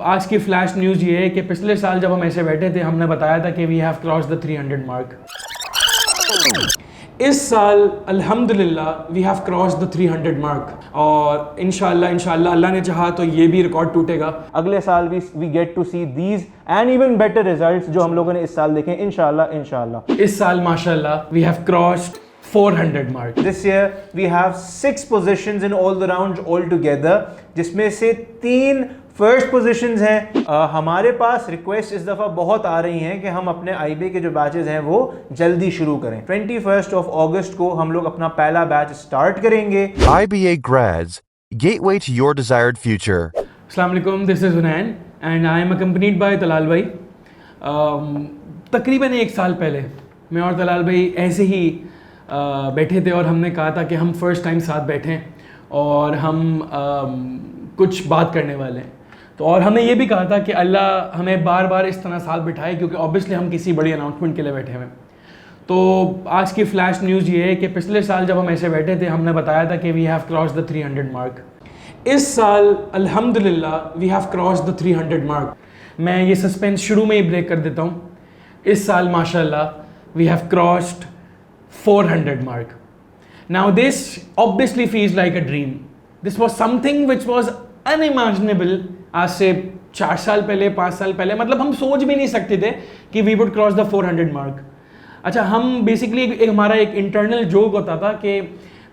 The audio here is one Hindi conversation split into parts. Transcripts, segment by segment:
आज की फ्लैश न्यूज़ ये है कि पिछले साल जब हम ऐसे बैठे थे हमने बताया था कि we have cross the 300 mark. इस साल अल्हम्दुलिल्लाह we have cross the 300 mark और इंशाल्लाह अल्लाह ने चाहा तो ये भी रिकॉर्ड टूटेगा। अगले साल we get to see these and even better results जो हम लोगों ने इस साल देखे इंशाल्लाह। इस साल माशाल्लाह we have crossed 400 mark. This year we have 6 positions in all the rounds all together, जिसमें से 3 फर्स्ट पोजीशंस हैं। हमारे पास रिक्वेस्ट इस दफ़ा बहुत आ रही हैं कि हम अपने IBA के जो बैचेस हैं वो जल्दी शुरू करें। 21 अगस्त को हम लोग अपना पहला बैच स्टार्ट करेंगे। IBA grads, gateway to your desired future. Assalamu alaikum, this is Hunain and I am accompanied by Talal भाई। तकरीबन 1 साल पहले मैं और तलाल भाई ऐसे ही बैठे थे और हमने कहा था कि हम फर्स्ट टाइम साथ बैठें और हम कुछ बात करने वाले हैं। तो और हमने ये भी कहा था कि अल्लाह हमें बार बार इस तरह साथ बिठाए क्योंकि ऑब्वियसली हम किसी बड़ी अनाउंसमेंट के लिए बैठे हुए हैं। तो आज की फ्लैश न्यूज़ ये है कि पिछले साल जब हम ऐसे बैठे थे हमने बताया था कि we have cross the 300 mark. इस साल अल्हम्दुलिल्लाह we have cross the 300 mark. मैं ये सस्पेंस शुरू में ही ब्रेक कर देता हूँ। इस साल माशाल्लाह we have crossed 400 mark. Now this obviously feels like a dream. This was something which was unimaginable आज से 4 साल पहले 5 साल पहले, मतलब हम सोच भी नहीं सकते थे कि we would cross the 400 mark. अच्छा, हम बेसिकली हमारा एक इंटरनल जोक होता था कि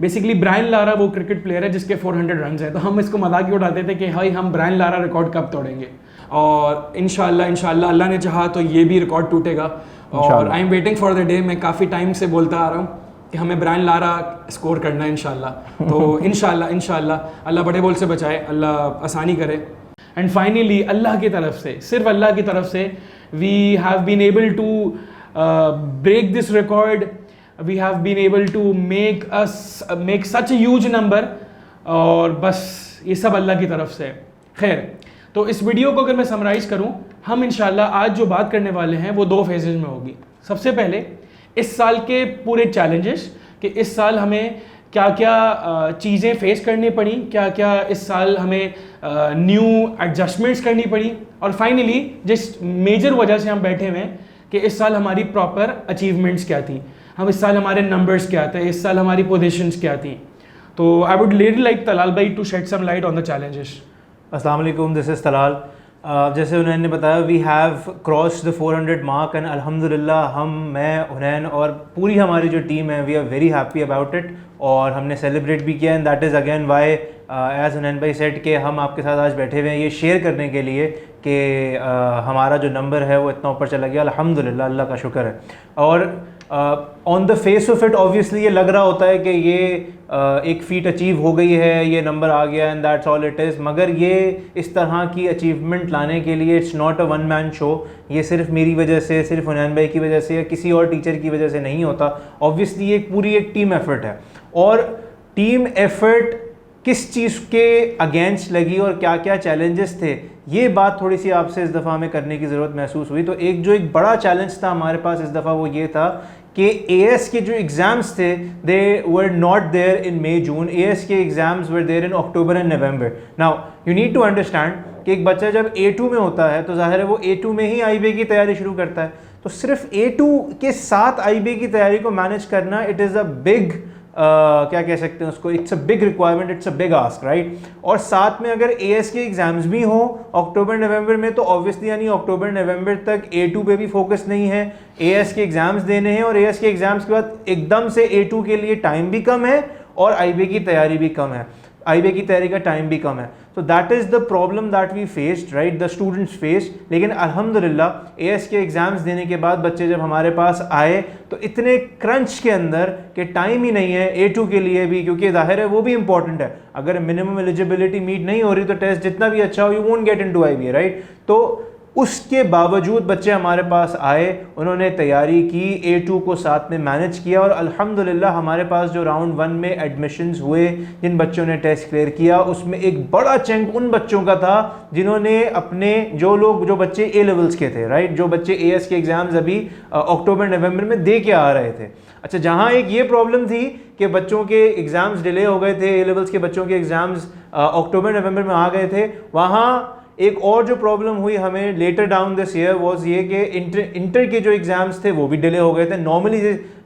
बेसिकली ब्रायन लारा वो क्रिकेट प्लेयर है जिसके 400 रन हैं, तो हम इसको मजाक ही उड़ाते थे कि भाई हम ब्रायन लारा रिकॉर्ड कब तोड़ेंगे। और इंशाल्लाह अल्लाह ने चाहा तो ये भी रिकॉर्ड टूटेगा और I am waiting for the day. मैं काफ़ी टाइम से बोलता आ रहा हूँ कि हमें ब्रायन लारा स्कोर करना है इंशाल्लाह। तो इंशाल्लाह अल्लाह बड़े बोल से बचाए, अल्लाह आसानी करे। एंड फाइनली अल्लाह की तरफ से, सिर्फ अल्लाह की तरफ से we have been able to break this record. We have been able to make such a huge number और बस ये सब अल्लाह की तरफ से। खैर, तो इस वीडियो को अगर मैं समराइज़ करूं, हम इंशाल्लाह आज जो बात करने वाले हैं वो 2 फेजेज़ में होगी। सबसे पहले इस साल के पूरे चैलेंजेस कि इस साल हमें क्या क्या चीज़ें फेस करनी पड़ी, क्या क्या इस साल हमें न्यू एडजस्टमेंट्स करनी पड़ी, और फाइनली जिस मेजर वजह से हम बैठे हुए हैं कि इस साल हमारी प्रॉपर अचीवमेंट्स क्या थी, हम इस साल हमारे नंबर्स क्या थे, इस साल हमारी पोजीशंस क्या थी। तो I would really like Talal bhai to shed some light on the challenges. अस्सलाम वालेकुम, दिस इज़ तलाल। जैसे उन्होंने बताया we have cross the 400 mark and अल्हम्दुलिल्लाह मैं हुनैन और पूरी हमारी जो टीम है we are very happy about it और हमने सेलिब्रेट भी किया। And that is again why as Hunain bhai said के हम आपके साथ आज बैठे हुए हैं ये शेयर करने के लिए कि हमारा जो नंबर है वो इतना ऊपर चला गया। अल्हम्दुलिल्लाह, अल्लाह का शुक्र है। और on the face of it obviously ये लग रहा होता है कि ये एक फीट अचीव हो गई है, ये नंबर आ गया and that's all it is, मगर ये इस तरह की अचीवमेंट लाने के लिए it's not a one man show. ये सिर्फ मेरी वजह से, सिर्फ हुनैन भाई की वजह से या किसी और टीचर की वजह से नहीं होता। ऑब्वियसली ये पूरी एक टीम एफर्ट है और टीम एफर्ट किस चीज़ के अगेंस्ट लगी और क्या क्या चैलेंजेस थे, ये बात थोड़ी सी आपसे इस दफ़ा हमें करने की ज़रूरत महसूस हुई। तो एक बड़ा चैलेंज था हमारे पास इस दफ़ा वो ये था कि AS के जो एग्ज़ाम्स थे they were not there in May June. AS के exams were there in October and November. Now you need to understand कि एक बच्चा जब A2 में होता है तो ज़ाहिर है वो A2 में ही IBA की तैयारी शुरू करता है। तो सिर्फ A2 के साथ IBA की तैयारी को मैनेज करना इट इज़ अ बिग क्या कह सकते हैं उसको, it's a big requirement, it's a big ask, right. और साथ में अगर AS के एग्जाम्स भी हो अक्टूबर नवंबर में तो ऑब्वियसली यानी अक्टूबर नवंबर तक A2 पे भी फोकस नहीं है, AS के एग्जाम्स देने हैं और AS के एग्जाम्स के बाद एकदम से A2 के लिए टाइम भी कम है और IBA की तैयारी भी कम है, IBA की तैयारी का टाइम भी कम है। तो that is the problem that we faced, right, the students faced. लेकिन अल्हम्दुलिल्लाह AS के एग्ज़ाम्स देने के बाद बच्चे जब हमारे पास आए तो इतने क्रंच के अंदर कि टाइम ही नहीं है A2 के लिए भी, क्योंकि जाहिर है वो भी इंपॉर्टेंट है। अगर मिनिमम एलिजिबिलिटी मीट नहीं हो रही तो टेस्ट जितना भी अच्छा हो you won't get into IBA, right. तो उसके बावजूद बच्चे हमारे पास आए, उन्होंने तैयारी की, A2 को साथ में मैनेज किया और अल्हम्दुलिल्लाह हमारे पास जो राउंड 1 में एडमिशन्स हुए, जिन बच्चों ने टेस्ट क्लियर किया, उसमें एक बड़ा चंक उन बच्चों का था जिन्होंने अपने जो बच्चे A लेवल्स के थे, राइट, जो बच्चे AS के एग्ज़ाम्स अभी अक्टूबर नवंबर में दे के आ रहे थे। अच्छा, जहाँ एक ये प्रॉब्लम थी कि बच्चों के एग्ज़ाम्स डिले हो गए थे, A लेवल्स के बच्चों के एग्ज़ाम्स अक्टूबर नवंबर में आ गए थे, वहाँ एक और जो प्रॉब्लम हुई हमें later down this year was ये कि इंटर के जो एग्ज़ाम्स थे वो भी डिले हो गए थे।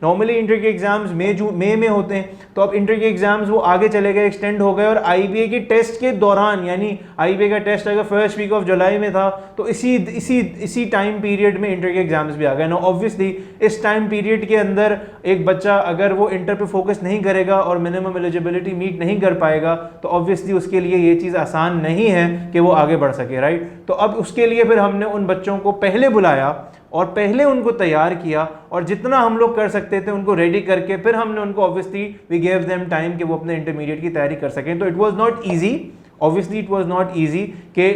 नॉर्मली इंटर के एग्ज़ाम्स मई में होते हैं, तो अब इंटर के एग्ज़ाम्स वो आगे चले गए, एक्सटेंड हो गए। और IBA के टेस्ट के दौरान, यानी IBA का टेस्ट अगर फर्स्ट वीक ऑफ जुलाई में था तो इसी टाइम पीरियड में इंटर के एग्ज़ाम्स भी आ गए ना। ऑब्वियसली इस टाइम पीरियड के अंदर एक बच्चा अगर वो इंटर पे फोकस नहीं करेगा और मिनिमम एलिजिबिलिटी मीट नहीं कर पाएगा तो ऑब्वियसली उसके लिए ये चीज़ आसान नहीं है कि वो आगे बढ़ सके, राइट। तो अब उसके लिए फिर हमने उन बच्चों को पहले बुलाया और पहले उनको तैयार किया और जितना हम लोग कर सकते थे उनको रेडी करके फिर हमने उनको obviously we gave them time कि वो अपने इंटरमीडिएट की तैयारी कर सकें। तो it was not easy, obviously it was not easy कि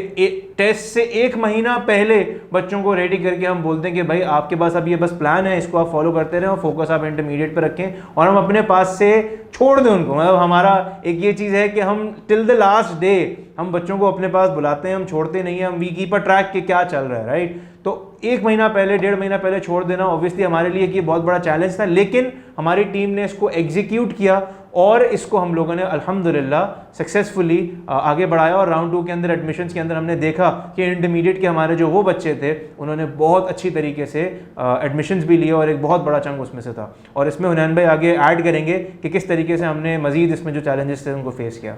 टेस्ट से 1 महीना पहले बच्चों को रेडी करके हम बोलते हैं कि भाई आपके पास अब ये बस प्लान है, इसको आप फॉलो करते रहें और फोकस आप इंटरमीडिएट पे रखें और हम अपने पास से छोड़ दें उनको। मतलब हमारा एक ये चीज़ है कि हम टिल द लास्ट डे हम बच्चों को अपने पास बुलाते हैं, हम छोड़ते नहीं हैं, हम वी कीप अ ट्रैक के क्या चल रहा है, राइट। तो 1 महीना पहले, 1.5 महीना पहले छोड़ देना ऑब्वियसली हमारे लिए ये बहुत बड़ा चैलेंज था, लेकिन हमारी टीम ने इसको एग्जीक्यूट किया और इसको हम लोगों ने अल्हम्दुलिल्लाह सक्सेसफुली आगे बढ़ाया। और राउंड 2 के अंदर एडमिशन्स के अंदर हमने देखा कि इंटरमीडिएट के हमारे जो वो बच्चे थे उन्होंने बहुत अच्छी तरीके से एडमिशन्स भी लिए और एक बहुत बड़ा चंक उसमें से था। और इसमें हुनैन भाई आगे ऐड करेंगे कि किस तरीके से हमने मज़ीद इसमें जो चैलेंजेस थे उनको फेस किया।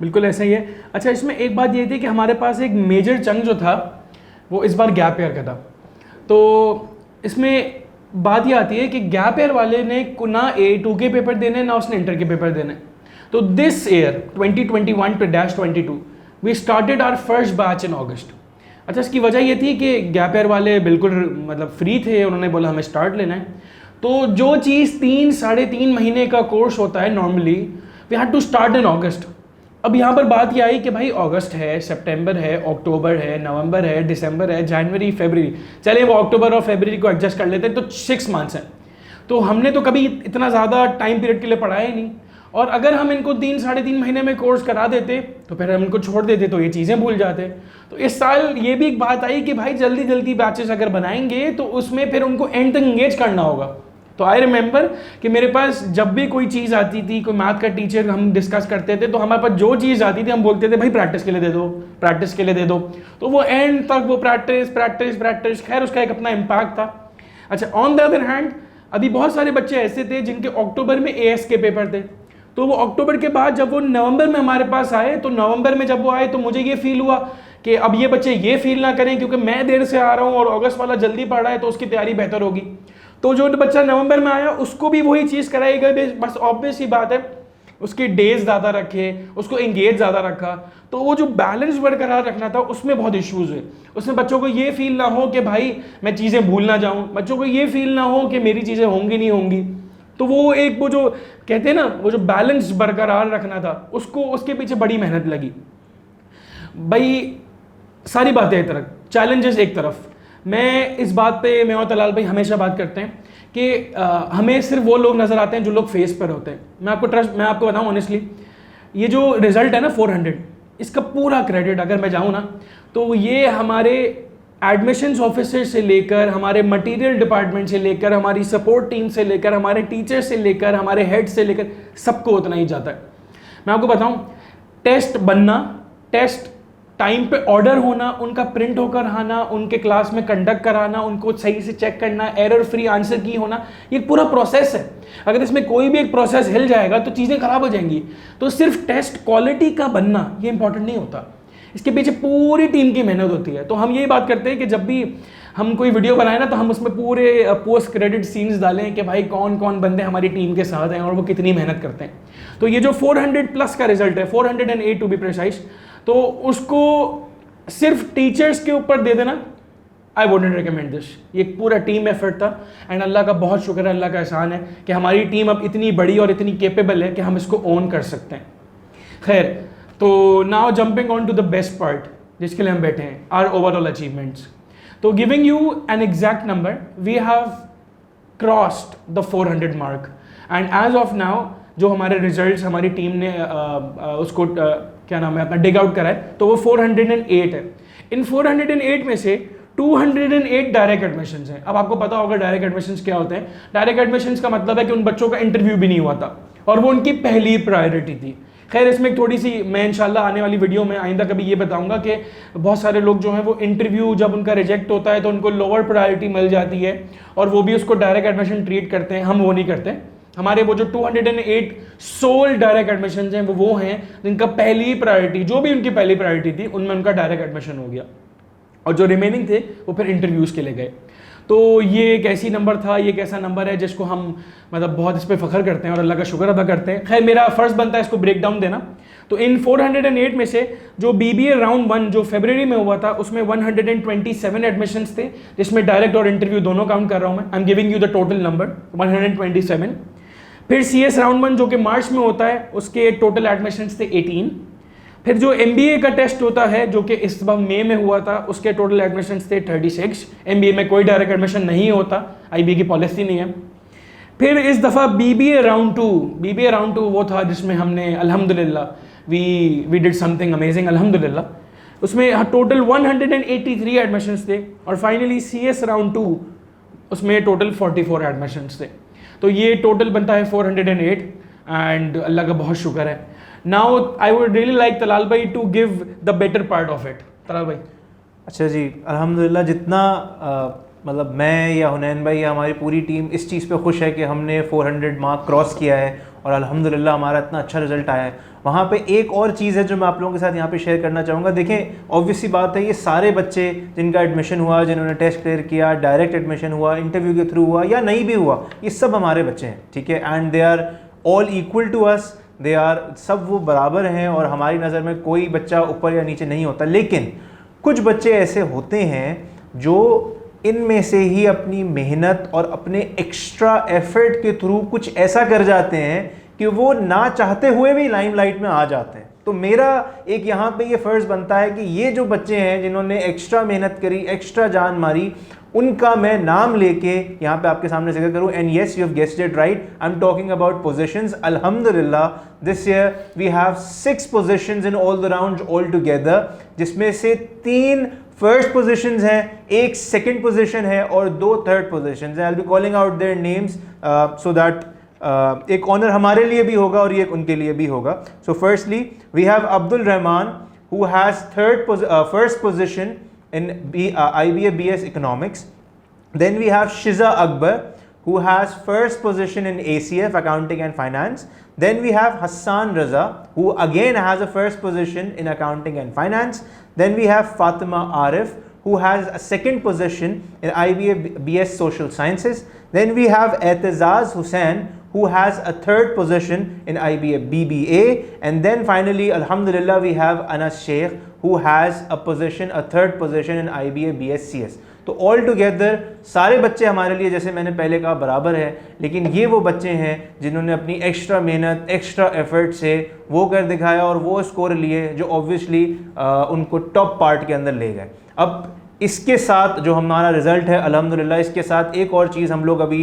बिल्कुल ऐसा ही है। अच्छा, इसमें एक बात ये थी कि हमारे पास एक मेजर चंक जो था वो इस बार गैप ईयर का था। तो इसमें बात ये आती है कि गैप ईयर वाले ने ना A2 के पेपर देने ना उसने इंटर के पेपर देने। तो this year 2021-22 we started our first batch in August. अच्छा, इसकी वजह ये थी कि गैप ईयर वाले बिल्कुल मतलब फ्री थे, उन्होंने बोला हमें स्टार्ट लेना है। तो जो चीज़ 3-3.5 महीने का कोर्स होता है normally, we had to start in August. अब यहाँ पर बात यह आई कि भाई अगस्त है, सितंबर है, अक्टूबर है, नवंबर है, दिसंबर है, जनवरी, फरवरी, चले वो अक्टूबर और फरवरी को एडजस्ट कर लेते हैं, तो 6 मंथ्स हैं। तो हमने तो कभी इतना ज़्यादा टाइम पीरियड के लिए पढ़ाया ही नहीं। और अगर हम इनको 3-3.5 महीने में कोर्स करा देते तो फिर हम इनको छोड़ देते तो ये चीज़ें भूल जाते। तो इस साल ये भी एक बात आई कि भाई जल्दी जल्दी बैचेस अगर बनाएंगे तो उसमें फिर उनको एंड तक इंगेज करना होगा। तो आई रिमेंबर कि मेरे पास जब भी कोई चीज़ आती थी, कोई मैथ का टीचर हम डिस्कस करते थे, तो हमारे पास जो चीज़ आती थी हम बोलते थे भाई प्रैक्टिस के लिए दे दो, प्रैक्टिस के लिए दे दो। तो वो एंड तक वो प्रैक्टिस प्रैक्टिस प्रैक्टिस, खैर उसका एक अपना इम्पैक्ट था। अच्छा, ऑन द अदर हैंड अभी बहुत सारे बच्चे ऐसे थे जिनके अक्टूबर में AS के पेपर थे। तो वो अक्टूबर के बाद जब वो नवंबर में हमारे पास आए, तो नवंबर में जब वो आए तो मुझे ये फील हुआ कि अब ये बच्चे ये फील ना करें क्योंकि मैं देर से आ रहा हूँ और अगस्त वाला जल्दी पढ़ रहा है तो उसकी तैयारी बेहतर होगी। तो जो बच्चा नवंबर में आया उसको भी वही चीज़ कराई गई, बस ऑब्वियस ही बात है उसके डेज ज़्यादा रखे, उसको एंगेज ज़्यादा रखा। तो वो जो बैलेंस बरकरार रखना था उसमें बहुत इश्यूज़ हुए। उसमें बच्चों को ये फील ना हो कि भाई मैं चीज़ें भूल ना जाऊँ, बच्चों को ये फील ना हो कि मेरी चीज़ें होंगी नहीं होंगी। तो वो एक वो जो कहते हैं ना वो जो बैलेंस बरकरार रखना था उसको, उसके पीछे बड़ी मेहनत लगी भाई। सारी बातें एक तरफ, चैलेंजेस एक तरफ। मैं इस बात पे मैं और तलाल भाई हमेशा बात करते हैं कि हमें सिर्फ वो लोग नज़र आते हैं जो लोग फेस पर होते हैं। मैं आपको बताऊं ऑनेस्टली, ये जो रिजल्ट है ना 400, इसका पूरा क्रेडिट अगर मैं जाऊं ना तो ये हमारे एडमिशन्स ऑफिसर से लेकर, हमारे मटेरियल डिपार्टमेंट से लेकर, हमारी सपोर्ट टीम से लेकर, हमारे टीचर से लेकर, हमारे हेड से लेकर सबको उतना ही जाता है। मैं आपको बताऊं, टेस्ट बनना, टेस्ट टाइम पे ऑर्डर होना, उनका प्रिंट होकर आना, उनके क्लास में कंडक्ट कराना, उनको सही से चेक करना, एरर फ्री आंसर की होना, ये पूरा प्रोसेस है। अगर इसमें कोई भी एक प्रोसेस हिल जाएगा तो चीज़ें खराब हो जाएंगी। तो सिर्फ टेस्ट क्वालिटी का बनना ये इंपॉर्टेंट नहीं होता, इसके पीछे पूरी टीम की मेहनत होती है। तो हम यही बात करते हैं कि जब भी हम कोई वीडियो बनाए ना तो हम उसमें पूरे पोस्ट क्रेडिट सीन्स डालें कि भाई कौन कौन बंदे हमारी टीम के साथ हैं और वो कितनी मेहनत करते हैं। तो ये जो 400 प्लस का रिजल्ट है, 408 टू बी प्रिसाइज, तो उसको सिर्फ टीचर्स के ऊपर दे देना, आई वुडंट रिकमेंड दिस। ये पूरा टीम एफर्ट था एंड अल्लाह का बहुत शुक्र है, अल्लाह का एहसान है कि हमारी टीम अब इतनी बड़ी और इतनी केपेबल है कि हम इसको ओन कर सकते हैं। खैर, तो now jumping on to the best part जिसके लिए हम बैठे हैं, आर ओवरऑल अचीवमेंट्स। तो giving you an exact number, we have crossed the 400 mark and as of now जो हमारे रिजल्ट्स हमारी टीम ने उसको क्या नाम है अपना डिग आउट करा है, तो वो 408 है। इन 408 में से 208 डायरेक्ट एडमिशन्स हैं। अब आपको पता होगा डायरेक्ट एडमिशन्स क्या होते हैं। डायरेक्ट एडमिशन्स का मतलब है कि उन बच्चों का इंटरव्यू भी नहीं हुआ था और वो उनकी पहली प्रायोरिटी थी। खैर इसमें एक थोड़ी सी मैं इंशाल्लाह आने वाली वीडियो में आइंदा कभी ये बताऊंगा कि बहुत सारे लोग जो हैं वो इंटरव्यू जब उनका रिजेक्ट होता है तो उनको लोअर प्रायोरिटी मिल जाती है और वो भी उसको डायरेक्ट एडमिशन ट्रीट करते हैं। हम वो नहीं करते। हमारे वो जो 208 सोल डायरेक्ट एडमिशन हैं वो हैं जिनका पहली प्रायोरिटी, जो भी उनकी पहली प्रायोरिटी थी उनमें उनका डायरेक्ट एडमिशन हो गया और जो रिमेनिंग थे वो फिर इंटरव्यूज़ के लिए गए। तो ये एक ऐसी नंबर था, ये एक ऐसा नंबर है जिसको हम मतलब बहुत इस पर फ़ख्र करते हैं और अल्लाह का शुक्र अदा करते हैं। खैर मेरा फ़र्ज़ बनता है इसको ब्रेक डाउन देना। तो इन 408 में से जो BBA राउंड 1 जो फरवरी में हुआ था उसमें 127 एडमिशन्स थे, जिसमें डायरेक्ट और इंटरव्यू दोनों काउंट कर रहा हूँ मैं। I am giving you the total number 127। फिर CS राउंड 1 जो कि मार्च में होता है उसके टोटल एडमिशन्स थे 18। फिर जो MBA का टेस्ट होता है जो कि इस बार मई में हुआ था उसके टोटल एडमिशन्स थे 36। MBA में कोई डायरेक्ट एडमिशन नहीं होता, IB की पॉलिसी नहीं है। फिर इस दफ़ा BBA राउंड 2 वो था जिसमें हमने अल्हम्दुलिल्लाह वी डिड समथिंग अमेजिंग अल्हम्दुलिल्लाह। उसमें टोटल 183 एडमिशन्स थे और फाइनली CS राउंड 2 उसमें टोटल 44 एडमिशन्स थे। तो ये टोटल बनता है 408 एंड अल्लाह का बहुत शुक्र है। Now I would really like Talal bhai to give the better part of it. Talal bhai. अच्छा जी, अल्हम्दुलिल्लाह जितना मतलब मैं या हुनैन भाई या हमारी पूरी टीम इस चीज़ पे खुश है कि हमने 400 मार्क क्रॉस किया है और अल्हम्दुलिल्लाह हमारा इतना अच्छा रिजल्ट आया है। वहाँ पे एक और चीज़ है जो मैं आप लोगों के साथ यहाँ पे शेयर करना चाहूँगा। देखें, ऑब्वियसली बात है, ये सारे बच्चे जिनका एडमिशन हुआ, जिन्होंने टेस्ट क्लियर किया, डायरेक्ट एडमिशन हुआ, इंटरव्यू के थ्रू हुआ या नहीं भी हुआ, ये सब हमारे बच्चे हैं, ठीक है। And they are all equal to us, they are सब वो बराबर हैं और हमारी नज़र में कोई बच्चा ऊपर या नीचे नहीं होता। लेकिन कुछ बच्चे ऐसे होते हैं जो इनमें से ही अपनी मेहनत और अपने एक्स्ट्रा एफर्ट के थ्रू कुछ ऐसा कर जाते हैं कि वो ना चाहते हुए भी लाइमलाइट में आ जाते हैं। तो मेरा एक यहाँ पे ये फ़र्ज़ बनता है कि ये जो बच्चे हैं जिन्होंने एक्स्ट्रा मेहनत करी, एक्स्ट्रा जान मारी, उनका मैं नाम लेके यहाँ पे आपके सामने जिक्र करूँ। And yes, you have guessed it right, I am talking about positions. अल्हम्दुलिल्लाह this year we have 6 positions in all the rounds all together, जिसमें से 3 फर्स्ट पोजीशंस हैं, 1 सेकंड पोजीशन है और 2 थर्ड पोजीशंस हैं। I will be calling out their names so that एक ऑनर हमारे लिए भी होगा और ये उनके लिए भी होगा। So firstly we have Abdul Rahman who has first position in IBA BS Economics. Then we have Shiza Akbar who has first position in ACF Accounting and Finance. Then we have Hassan Raza who again has a first position in Accounting and Finance. Then we have Fatima Arif who has a second position in IBA BS Social Sciences. Then we have Etizaz Hussain who has a third position in IBA BBA. And then finally, alhamdulillah, we have Anas Sheikh who has a third position in IBA BScs. तो ऑल टुगेदर सारे बच्चे हमारे लिए, जैसे मैंने पहले कहा, बराबर है। लेकिन ये वो बच्चे हैं जिन्होंने अपनी एक्स्ट्रा मेहनत, एक्स्ट्रा एफर्ट से वो कर दिखाया और वो स्कोर लिए जो ऑब्वियसली उनको टॉप पार्ट के अंदर ले गए। अब इसके साथ जो हमारा रिज़ल्ट है अल्हम्दुलिल्लाह, इसके साथ एक और चीज़ हम लोग अभी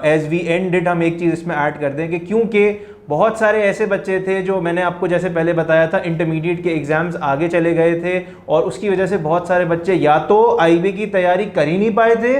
एज़ वी एंड इट हम एक चीज़ इसमें ऐड कर दें कि क्योंकि बहुत सारे ऐसे बच्चे थे जो मैंने आपको जैसे पहले बताया था इंटरमीडिएट के एग्ज़ाम्स आगे चले गए थे और उसकी वजह से बहुत सारे बच्चे या तो IB की तैयारी कर ही नहीं पाए थे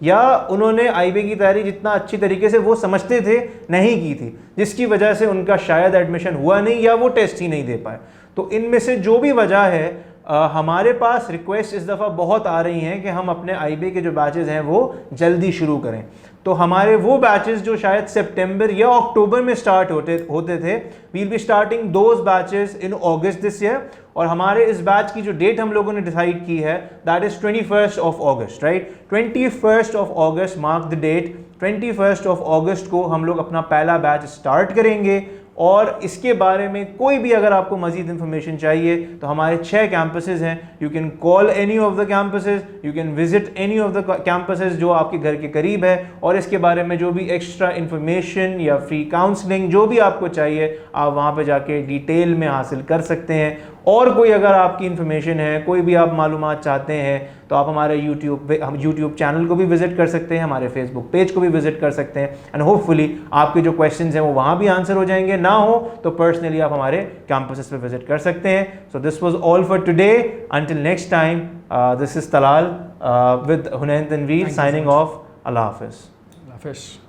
या उन्होंने IB की तैयारी जितना अच्छी तरीके से वो समझते थे नहीं की थी, जिसकी वजह से उनका शायद एडमिशन हुआ नहीं या वो टेस्ट ही नहीं दे पाए। तो इनमें से जो भी वजह है, हमारे पास रिक्वेस्ट इस दफ़ा बहुत आ रही हैं कि हम अपने IB के जो बैचेज़ हैं वो जल्दी शुरू करें। तो हमारे वो बैचेस जो शायद सितंबर या अक्टूबर में स्टार्ट होते थे, we will be starting those batches in August this year. और हमारे इस बैच की जो डेट हम लोगों ने डिसाइड की है that is 21 of August, right. 21 of August, mark the date, 21 of August को हम लोग अपना पहला बैच स्टार्ट करेंगे। और इसके बारे में कोई भी अगर आपको मज़ीद इन्फॉर्मेशन चाहिए तो हमारे 6 कैंपसेस हैं। You can call any of the campuses, you can visit any of the campuses जो आपके घर के करीब है, और इसके बारे में जो भी एक्स्ट्रा इन्फॉर्मेशन या फ्री काउंसलिंग जो भी आपको चाहिए आप वहाँ पे जाके डिटेल में हासिल कर सकते हैं। और कोई अगर आपकी इन्फॉर्मेशन है, कोई भी आप मालूमात चाहते हैं तो आप हमारे यूट्यूब चैनल को भी विज़िट कर सकते हैं, हमारे फेसबुक पेज को भी विज़िट कर सकते हैं एंड होपफुली आपके जो क्वेश्चंस हैं वो वहाँ भी आंसर हो जाएंगे। ना हो तो पर्सनली आप हमारे कैंपसेस पे विज़िट कर सकते हैं। So this was all for today, until next time, this is Talal with Hunain Tanveer signing off. अल्लाह हाफ़िज़।